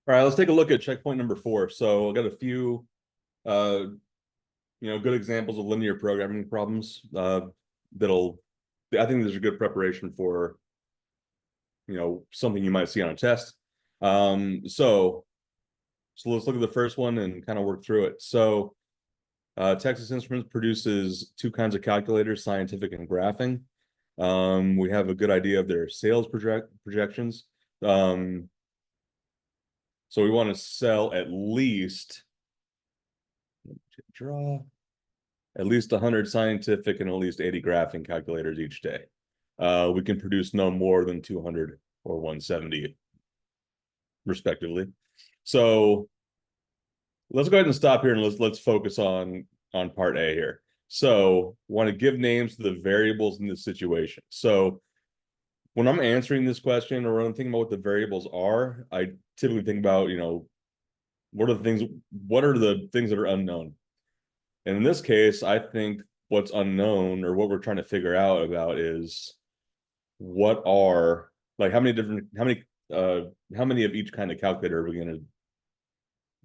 All right, let's take a look at checkpoint number 4. So I've got a few, good examples of linear programming problems that'll, I think these are good preparation for, something you might see on a test. So let's look at the first one and kind of work through it. So Texas Instruments produces two kinds of calculators, scientific and graphing. We have a good idea of their sales projections. So we want to sell draw at least 100 scientific and at least 80 graphing calculators each day. We can produce no more than 200 or 170 respectively. So let's go ahead and stop here and let's focus on part A here. So want to give names to the variables in this situation. So when I'm answering this question or when I'm thinking about what the variables are, I typically think about, what are the things that are unknown? And in this case, I think what's unknown or what we're trying to figure out about is what are like how many of each kind of calculator are we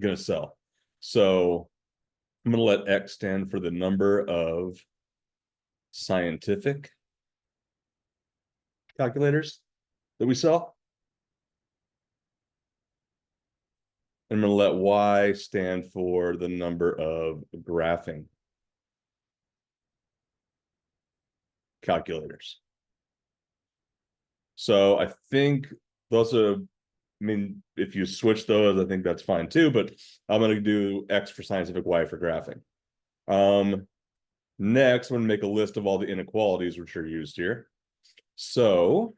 gonna sell? So I'm gonna let X stand for the number of scientific calculators that we sell. And I'm gonna let Y stand for the number of graphing calculators. So I think those are, if you switch those, I think that's fine too, but I'm going to do X for scientific, Y for graphing. Next, I'm going to make a list of all the inequalities which are used here. So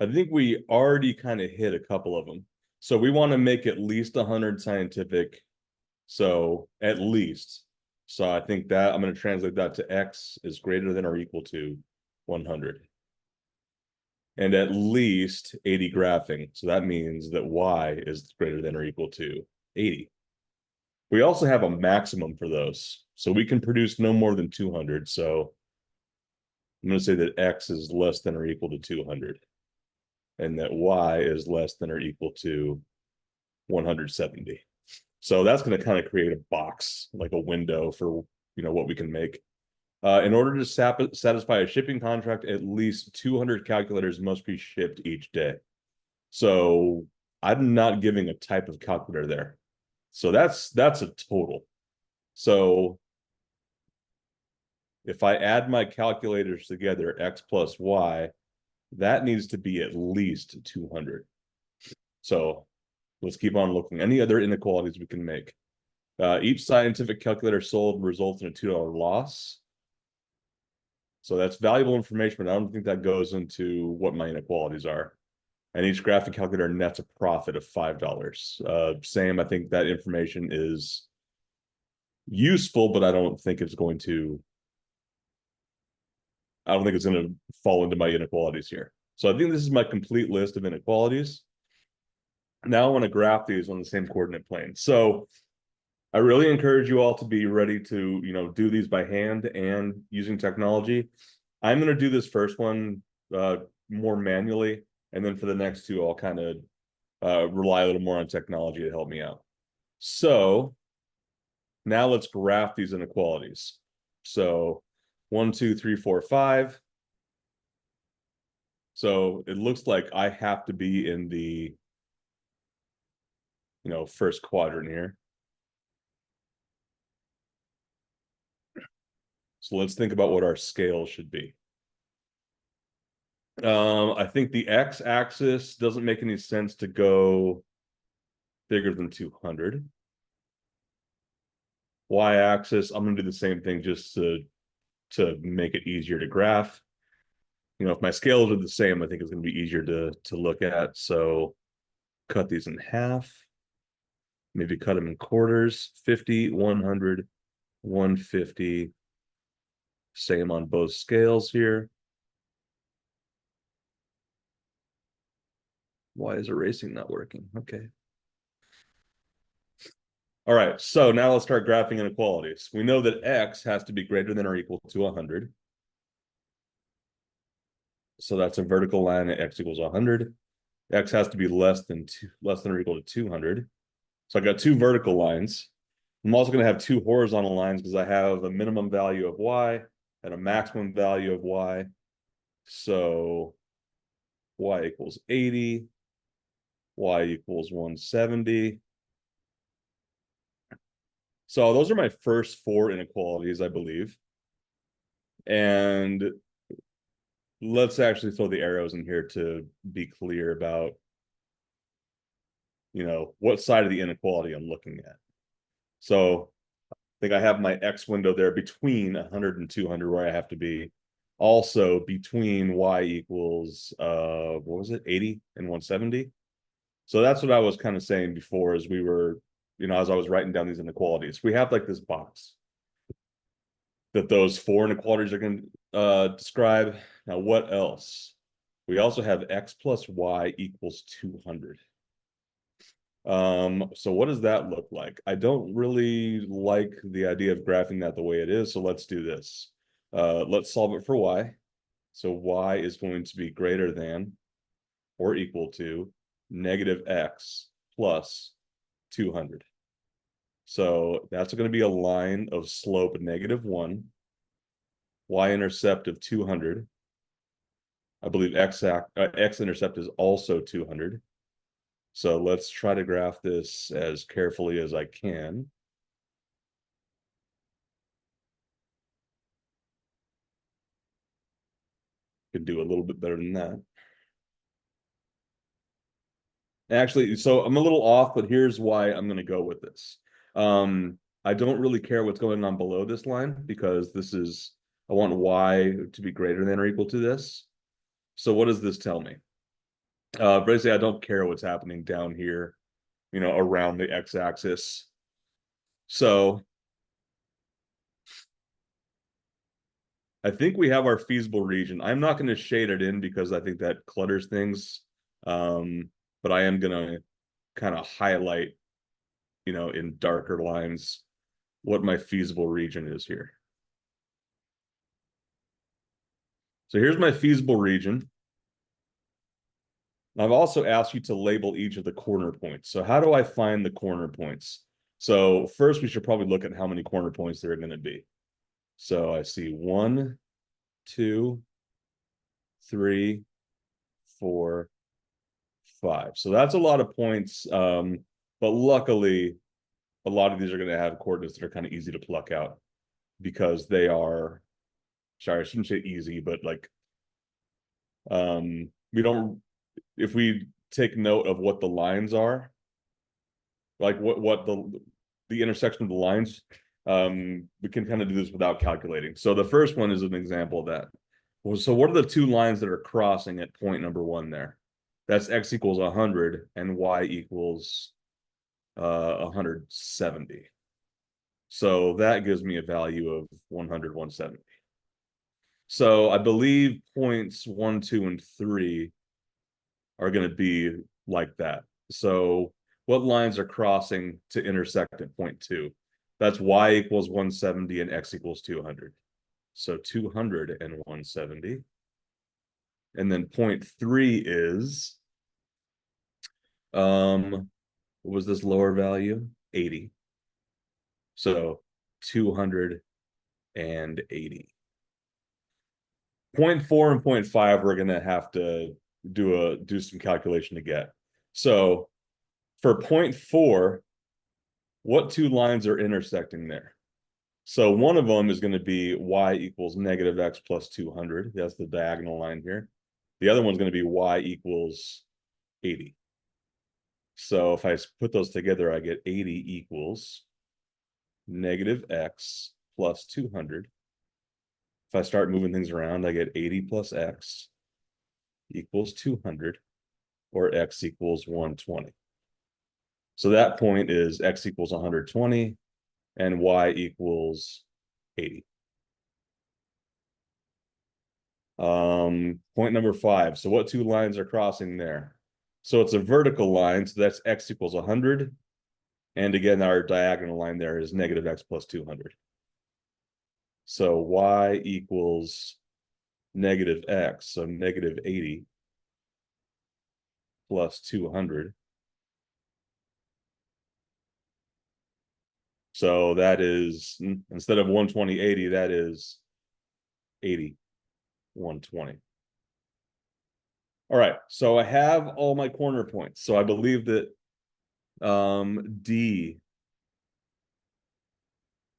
I think we already kind of hit a couple of them. So we want to make at least 100 scientific. So at least. So I think that I'm going to translate that to X is greater than or equal to 100. And at least 80 graphing. So that means that Y is greater than or equal to 80. We also have a maximum for those. So we can produce no more than 200. So I'm going to say that X is less than or equal to 200. And that Y is less than or equal to 170. So that's going to kind of create a box, like a window for, what we can make. In order to satisfy a shipping contract, at least 200 calculators must be shipped each day. So I'm not giving a type of calculator there. So that's a total. So if I add my calculators together, X plus Y, that needs to be at least 200. So let's keep on looking. Any other inequalities we can make? Each scientific calculator sold results in a $2 loss. So that's valuable information, but I don't think that goes into what my inequalities are. And each graphing calculator nets a profit of $5. Same, I think that information is useful, but I don't think it's going to fall into my inequalities here. So I think this is my complete list of inequalities. Now I want to graph these on the same coordinate plane. So I really encourage you all to be ready to, do these by hand and using technology. I'm going to do this first one more manually, and then for the next two, I'll kind of rely a little more on technology to help me out. So now let's graph these inequalities. So 1, 2, 3, 4, 5. So it looks like I have to be in the, first quadrant here. So let's think about what our scale should be. I think the x-axis doesn't make any sense to go bigger than 200. Y-axis, I'm going to do the same thing just to make it easier to graph. If my scales are the same, I think it's going to be easier to look at. So cut these in half. Maybe cut them in quarters. 50, 100, 150. Same on both scales here. Why is erasing not working? Okay. All right, so now let's start graphing inequalities. We know that X has to be greater than or equal to 100. So that's a vertical line at X equals 100. X has to be less than or equal to 200. So I got two vertical lines. I'm also going to have two horizontal lines because I have a minimum value of y and a maximum value of y. So y equals 80, y equals 170. So those are my first four inequalities, I believe. And let's actually throw the arrows in here to be clear about, what side of the inequality I'm looking at. So I think I have my X window there between 100 and 200 where I have to be. Also between y equals, what was it, 80 and 170. So that's what I was kind of saying before as we were, as I was writing down these inequalities. We have like this box that those four inequalities are going to describe. Now, what else? We also have x plus y equals 200. So what does that look like? I don't really like the idea of graphing that the way it is, so let's do this. Let's solve it for y. So y is going to be greater than or equal to negative x plus 200. So that's going to be a line of slope -1, y-intercept of 200. I believe x-intercept is also 200. So let's try to graph this as carefully as I can. Could do a little bit better than that. Actually, so I'm a little off, but here's why I'm going to go with this. I don't really care what's going on below this line because I want y to be greater than or equal to this. So what does this tell me? Basically, I don't care what's happening down here, around the x-axis. So I think we have our feasible region. I'm not going to shade it in because I think that clutters things. But I am going to kind of highlight, in darker lines what my feasible region is here. So here's my feasible region. I've also asked you to label each of the corner points. So how do I find the corner points? So first we should probably look at how many corner points there are going to be. So I see 1, 2, 3, 4, 5. So that's a lot of points. But luckily, a lot of these are going to have coordinates that are kind of easy to pluck out because they are, sorry, I shouldn't say easy, but like, we don't, if we take note of what the lines are, like what the intersection of the lines, we can kind of do this without calculating. So the first one is an example of that. So what are the two lines that are crossing at point number 1 there? That's x equals 100 and y equals 170. So that gives me a value of 100, 170. So I believe points 1, 2, and 3 are going to be like that. So what lines are crossing to intersect at point 2? That's y equals 170 and x equals 200. So 200 and 170. And then point 3 is, what was this lower value? 80. So 280. Point 4 and point 5, we're going to have to do some calculation to get. So for point 4, what two lines are intersecting there? So one of them is going to be y equals negative x plus 200. That's the diagonal line here. The other one's going to be y equals 80. So if I put those together, I get 80 equals negative x plus 200. If I start moving things around, I get 80 plus x equals 200, or x equals 120. So that point is x equals 120 and y equals 80. Point number 5. So what two lines are crossing there? So it's a vertical line, so that's x equals 100. And again, our diagonal line there is negative x plus 200. So y equals negative x, so negative 80. plus 200. So that is, instead of 120.80, that is 80.120. All right, so I have all my corner points. So I believe that D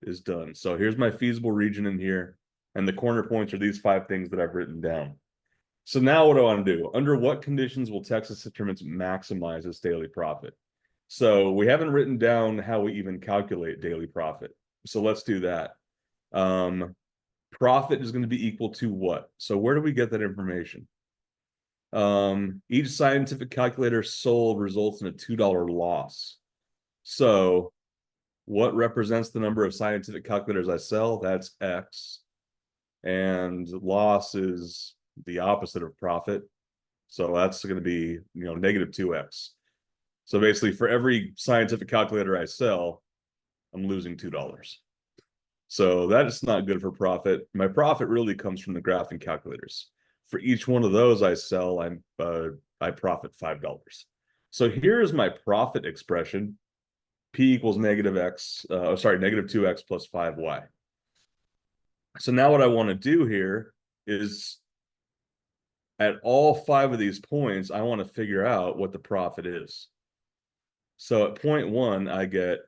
is done. So here's my feasible region in here, and the corner points are these 5 things that I've written down. So now what do I want to do? Under what conditions will Texas Instruments maximize its daily profit? So we haven't written down how we even calculate daily profit. So let's do that. Profit is going to be equal to what? So where do we get that information? Each scientific calculator sold results in a $2 loss. So what represents the number of scientific calculators I sell? That's X. And loss is the opposite of profit. So that's going to be, negative 2X. So basically, for every scientific calculator I sell, I'm losing $2. So that is not good for profit. My profit really comes from the graphing calculators. For each one of those I sell, I profit $5. So here's my profit expression. P equals negative 2X plus 5Y. So now what I want to do here is at all 5 of these points, I want to figure out what the profit is. So at point 1, I get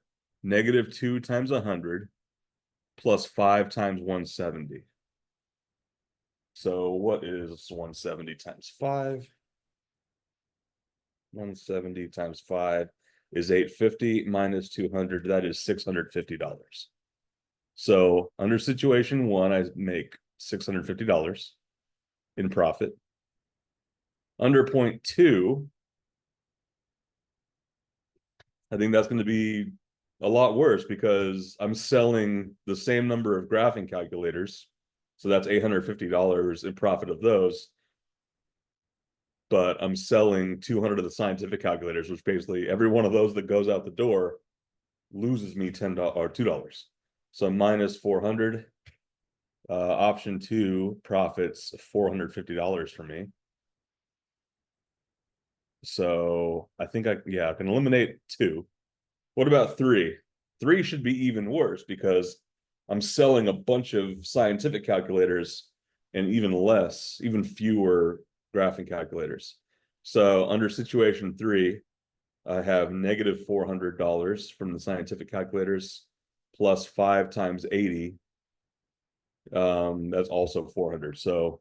negative 2 times 100 plus 5 times 170. So what is 170 times 5? 170 times 5 is 850 minus 200. That is $650. So under situation 1, I make $650 in profit. Under point 2, I think that's going to be a lot worse because I'm selling the same number of graphing calculators. So that's $850 in profit of those. But I'm selling 200 of the scientific calculators, which basically every one of those that goes out the door loses me $10 or $2. So minus 400. Option 2 profits $450 for me. So I think I can eliminate 2. What about 3? 3 should be even worse because I'm selling a bunch of scientific calculators and even fewer graphing calculators. So under situation 3, I have negative $400 from the scientific calculators plus 5 times 80. That's also 400. So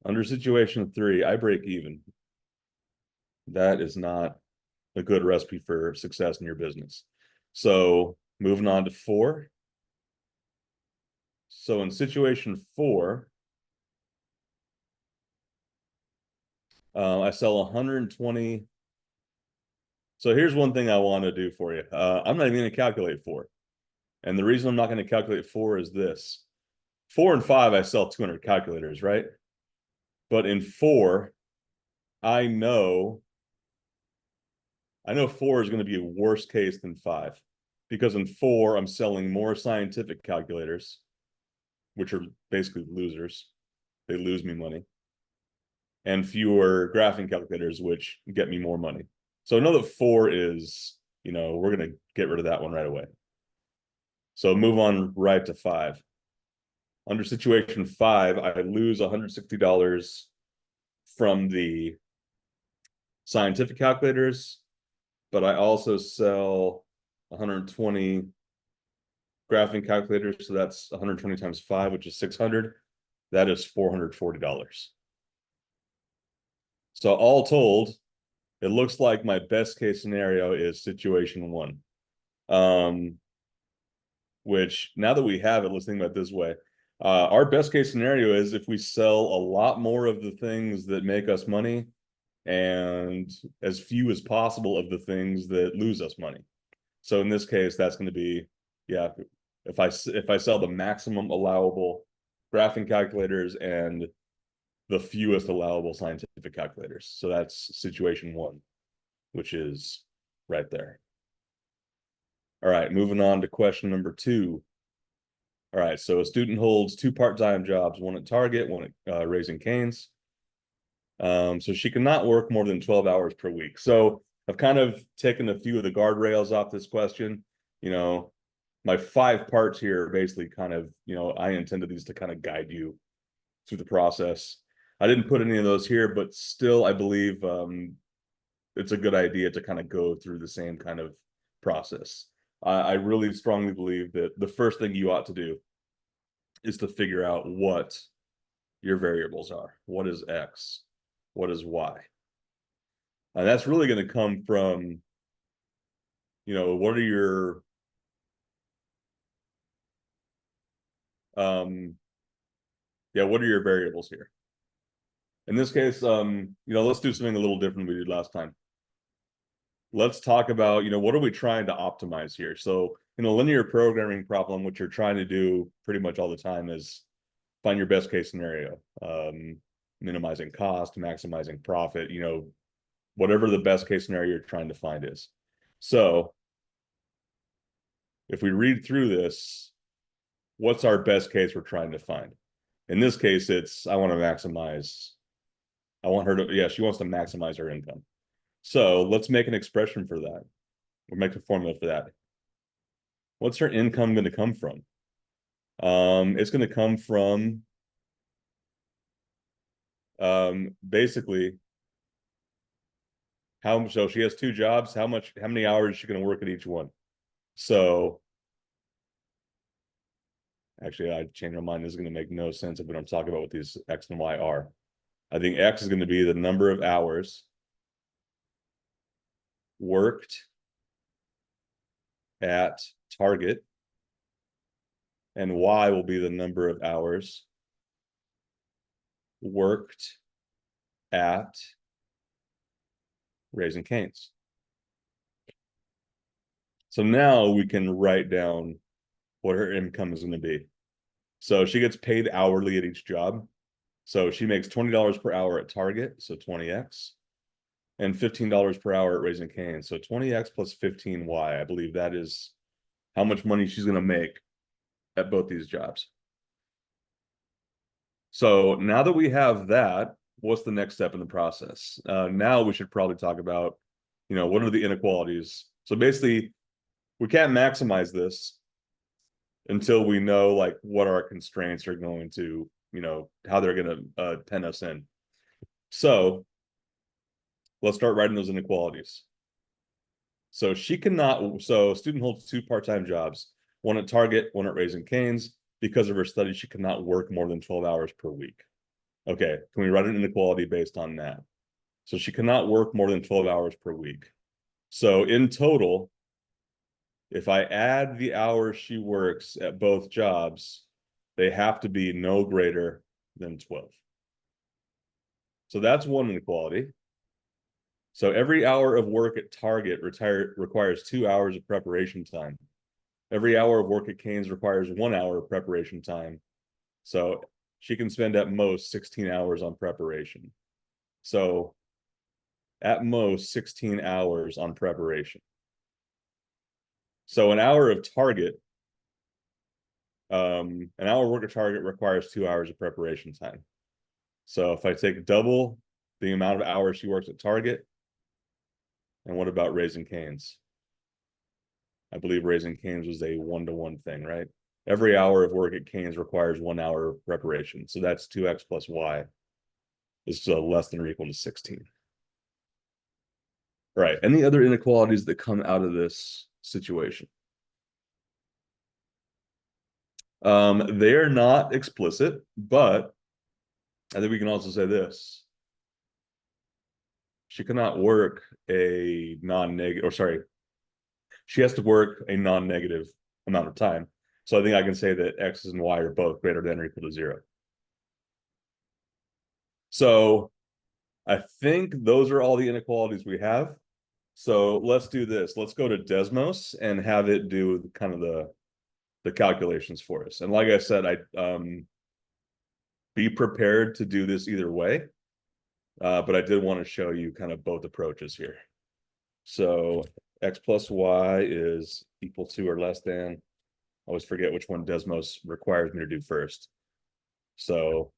under situation 3, I break even. That is not a good recipe for success in your business. So moving on to 4. So in situation 4, I sell 120. So here's one thing I want to do for you. I'm not even going to calculate 4. And the reason I'm not going to calculate 4 is this. 4 and 5, I sell 200 calculators, right? But in 4, I know 4 is going to be a worse case than 5. Because in 4, I'm selling more scientific calculators, which are basically losers. They lose me money. And fewer graphing calculators, which get me more money. So I know that 4 is, we're going to get rid of that one right away. So move on right to 5. Under situation 5, I lose $160 from the scientific calculators, but I also sell 120 graphing calculators. So that's 120 times 5, which is 600. That is $440. So all told, it looks like my best case scenario is situation 1. Which now that we have it, let's think about it this way. Our best case scenario is if we sell a lot more of the things that make us money and as few as possible of the things that lose us money. So in this case, that's going to be, if I sell the maximum allowable graphing calculators and the fewest allowable scientific calculators. So that's situation 1, which is right there. All right, moving on to question number 2. All right, so a student holds 2 part-time jobs, one at Target, one at Raising Cane's. So she cannot work more than 12 hours per week. So I've kind of taken a few of the guardrails off this question. You know, my 5 parts here are basically kind of, I intended these to kind of guide you through the process. I didn't put any of those here, but still, I believe it's a good idea to kind of go through the same kind of process. I really strongly believe that the first thing you ought to do is to figure out what your variables are. What is X? What is Y? And that's really going to come from, what are your what are your variables here? In this case, let's do something a little different than we did last time. Let's talk about, what are we trying to optimize here? So in a linear programming problem, what you're trying to do pretty much all the time is find your best case scenario, minimizing cost, maximizing profit, whatever the best case scenario you're trying to find is. So if we read through this, what's our best case we're trying to find? In this case, it's, I want her to, she wants to maximize her income. So let's make an expression for that. We'll make a formula for that. What's her income going to come from? It's going to come from basically so she has 2 jobs, how many hours is she going to work at each one? So actually, I changed my mind. This is going to make no sense of what I'm talking about what these X and Y are. I think X is going to be the number of hours worked at target, and Y will be the number of hours worked at Raising Cane's. So now we can write down what her income is going to be. So she gets paid hourly at each job. So she makes $20 per hour at Target, so 20X, and $15 per hour at Raising Cane's, so 20X plus 15Y. I believe that is how much money she's going to make at both these jobs. So now that we have that, what's the next step in the process? Now we should probably talk about, what are the inequalities? So basically, we can't maximize this until we know like what our constraints are going to, how they're going to pen us in. So let's start writing those inequalities. So student holds 2 part-time jobs, one at Target, one at Raising Cane's. Because of her studies, she cannot work more than 12 hours per week. Okay, can we write an inequality based on that? So she cannot work more than 12 hours per week. So in total, if I add the hours she works at both jobs, they have to be no greater than 12. So that's one inequality. So every hour of work at Target requires 2 hours of preparation time. Every hour of work at Cane's requires 1 hour of preparation time. So she can spend at most 16 hours on preparation. So at most 16 hours on preparation. So an hour of Target, an hour of work at Target requires 2 hours of preparation time. So if I take double the amount of hours she works at Target, and what about Raising Cane's? I believe Raising Cane's was a 1-to-1 thing, right? Every hour of work at Cane's requires 1 hour of preparation. So that's 2X plus Y is less than or equal to 16. Right. Any other inequalities that come out of this situation? They're not explicit, but I think we can also say this. She cannot work a non-negative, or sorry, she has to work a non-negative amount of time. So I think I can say that X and Y are both greater than or equal to 0. So I think those are all the inequalities we have. So let's do this. Let's go to Desmos and have it do kind of the calculations for us. And like I said, be prepared to do this either way. But I did want to show you kind of both approaches here. So X plus Y is equal to or less than. I always forget which one Desmos requires me to do first. So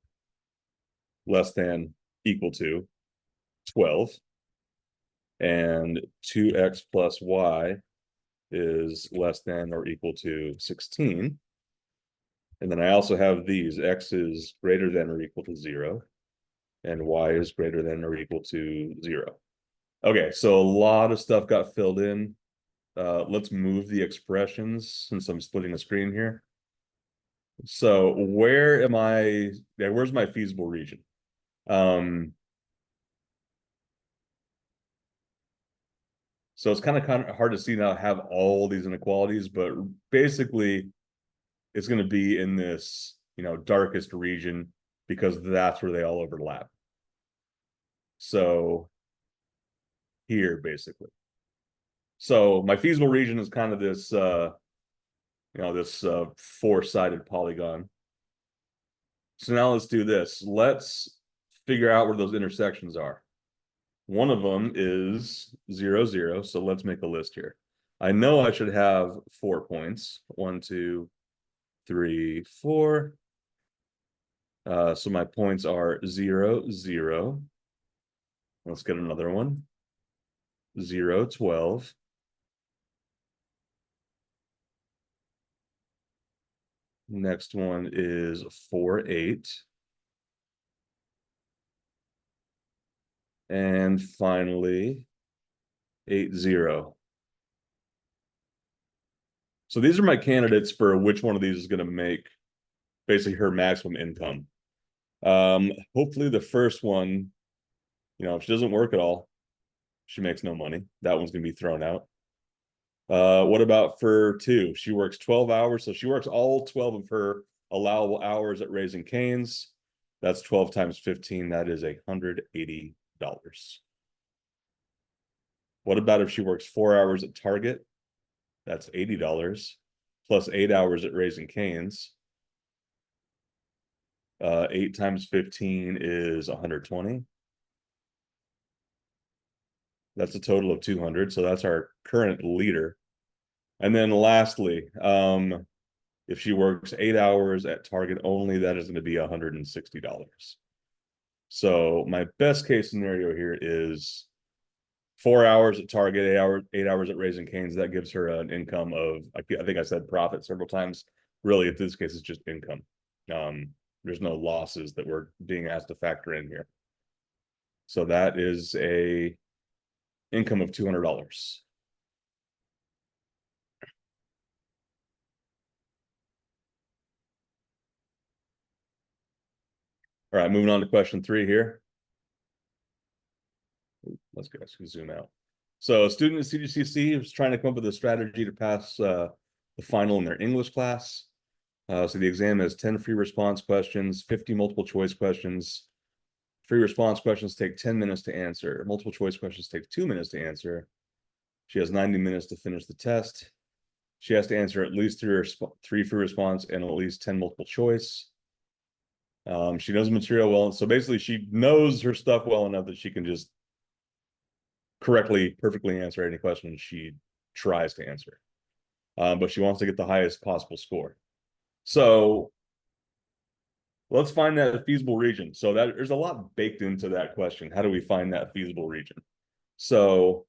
less than, equal to. 12. And 2x plus y is less than or equal to 16. And then I also have these, x is greater than or equal to 0, and y is greater than or equal to 0. Okay, so a lot of stuff got filled in. Let's move the expressions since I'm splitting the screen here. So where's my feasible region? So it's kind of hard to see now have all these inequalities, but basically it's going to be in this, darkest region because that's where they all overlap. So here, basically. So my feasible region is kind of this, this four-sided polygon. So now let's do this. Let's figure out where those intersections are. One of them is 0, 0. So let's make a list here. I know I should have 4 points. 1, 2, 3, 4. So my points are 0, 0. Let's get another one. 0, 12. Next one is 4, 8. And finally, 8, 0. So these are my candidates for which one of these is going to make basically her maximum income. Hopefully the first one, if she doesn't work at all, she makes no money. That one's going to be thrown out. What about for 2? She works 12 hours. So she works all 12 of her allowable hours at Raising Cane's. That's 12 times 15. That is $180. What about if she works 4 hours at Target? That's $80 plus 8 hours at Raising Cane's. 8 times 15 is 120. That's a total of 200. So that's our current leader. And then lastly, if she works 8 hours at Target only, that is going to be $160. So my best case scenario here is 4 hours at Target, 8 hours at Raising Cane's. That gives her an income of, I think I said profit several times. Really, in this case, it's just income. There's no losses that we're being asked to factor in here. So that is a income of $200. All right, moving on to question 3 here. Let's go zoom out. So a student at CGCC is trying to come up with a strategy to pass the final in their English class. So the exam has 10 free response questions, 50 multiple choice questions. Free response questions take 10 minutes to answer. Multiple choice questions take 2 minutes to answer. She has 90 minutes to finish the test. She has to answer at least 3 free response and at least 10 multiple choice. She knows the material well. So basically she knows her stuff well enough that she can just perfectly answer any question she tries to answer. But she wants to get the highest possible score. So let's find that feasible region. So that there's a lot baked into that question. How do we find that feasible region? So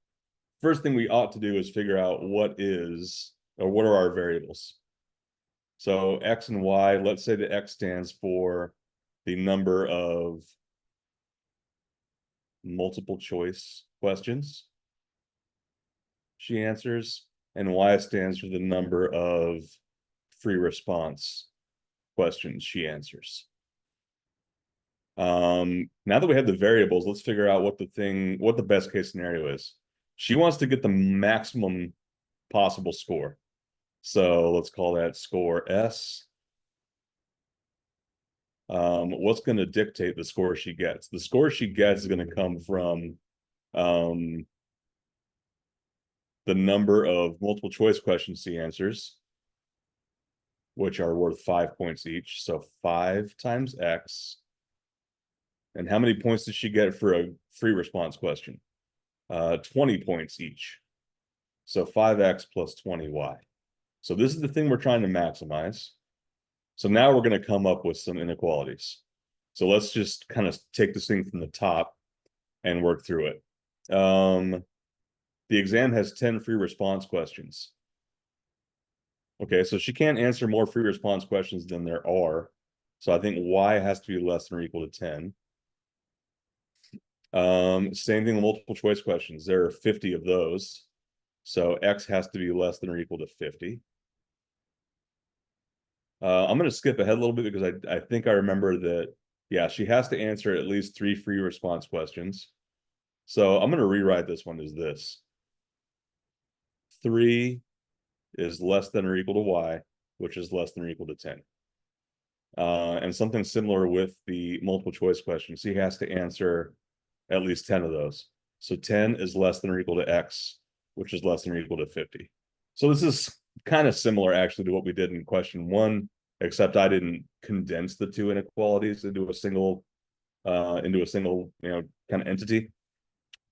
first thing we ought to do is figure out what are our variables. So X and Y, let's say that X stands for the number of multiple choice questions she answers, and Y stands for the number of free response questions she answers. Now that we have the variables, let's figure out what the best case scenario is. She wants to get the maximum possible score. So let's call that score S. What's going to dictate the score she gets? The score she gets is going to come from the number of multiple choice questions she answers, which are worth 5 points each. So 5 times X. And how many points does she get for a free response question? 20 points each. So 5X plus 20Y. So this is the thing we're trying to maximize. So now we're going to come up with some inequalities. So let's just kind of take this thing from the top. and work through it. The exam has 10 free response questions. Okay, so she can't answer more free response questions than there are. So I think y has to be less than or equal to 10. Same thing with multiple choice questions. There are 50 of those. So x has to be less than or equal to 50. I'm going to skip ahead a little bit because I think I remember that, yeah, she has to answer at least 3 free response questions. So I'm going to rewrite this one as this. 3 is less than or equal to y, which is less than or equal to 10. And something similar with the multiple choice question. She has to answer at least 10 of those. So 10 is less than or equal to x, which is less than or equal to 50. So this is kind of similar actually to what we did in question 1, except I didn't condense the two inequalities into a single kind of entity.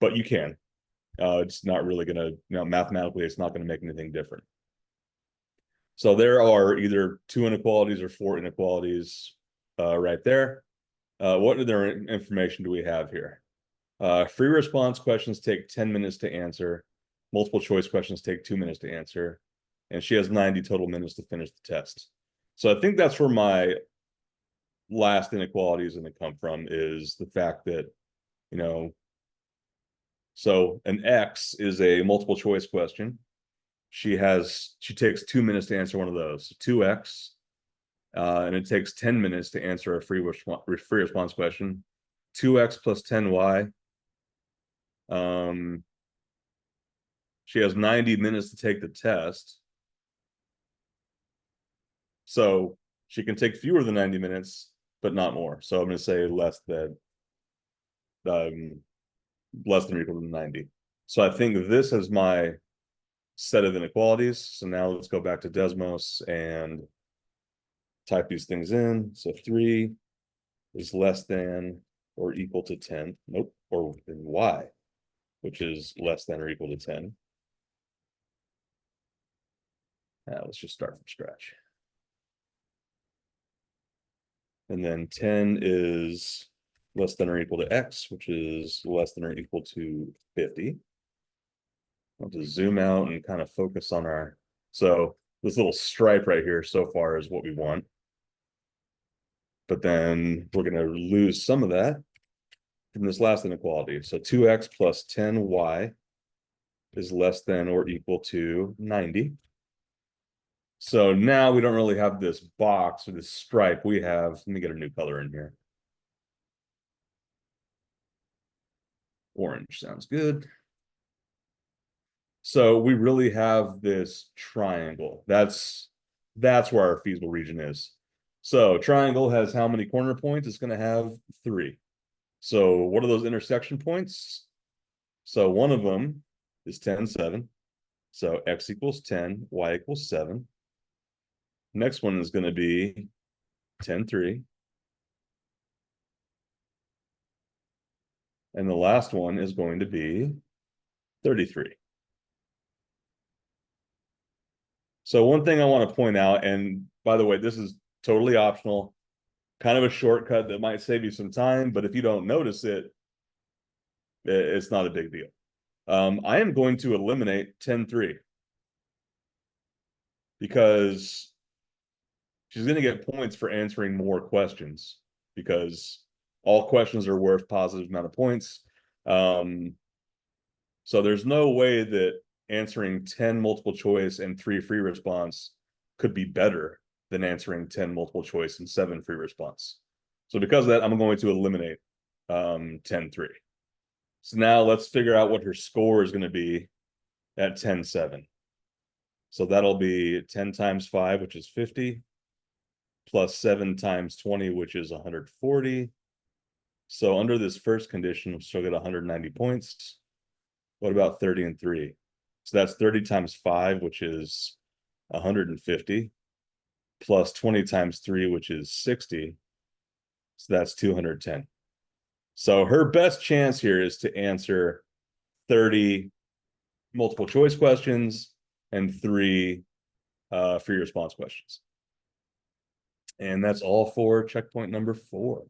But you can. It's not really gonna, mathematically, it's not gonna make anything different. So there are either 2 inequalities or 4 inequalities right there. What other information do we have here? Free response questions take 10 minutes to answer. Multiple choice questions take 2 minutes to answer. And she has 90 total minutes to finish the test. So I think that's where my last inequality is going to come from, is the fact that, so an X is a multiple choice question. She takes 2 minutes to answer one of those. 2x, and it takes 10 minutes to answer a free response question. 2x plus 10y. She has 90 minutes to take the test. So she can take fewer than 90 minutes, but not more. So I'm going to say less than or equal to 90. So I think this is my set of inequalities. So now let's go back to Desmos and type these things in. So 3 is less than or equal to 10. Nope. Or y, which is less than or equal to 10. Let's just start from scratch. And then 10 is less than or equal to x, which is less than or equal to 50. I'll just zoom out and kind of focus on so this little stripe right here so far is what we want. But then we're going to lose some of that from this last inequality. So 2x plus 10y is less than or equal to 90. So now we don't really have this box or this stripe. We have, let me get a new color in here. Orange sounds good. So we really have this triangle. That's where our feasible region is. So triangle has how many corner points? It's going to have 3. So what are those intersection points? So one of them is 10, 7. So x equals 10, y equals 7. Next one is going to be 10, 3. And the last one is going to be 33. So one thing I want to point out, and by the way, this is totally optional, kind of a shortcut that might save you some time, but if you don't notice it, it's not a big deal. I am going to eliminate 10, 3 because she's going to get points for answering more questions because all questions are worth positive amount of points. So there's no way that answering 10 multiple choice and 3 free response could be better than answering 10 multiple choice and 7 free response. So because of that, I'm going to eliminate 10, 3. So now let's figure out what her score is going to be at 10, 7. So that'll be 10 times 5, which is 50, plus 7 times 20, which is 140. So under this first condition, we'll still get 190 points. What about 30 and 3? So that's 30 times 5, which is 150, plus 20 times 3, which is 60. So that's 210. So her best chance here is to answer 30 multiple choice questions and 3 free response questions. And that's all for checkpoint number 4.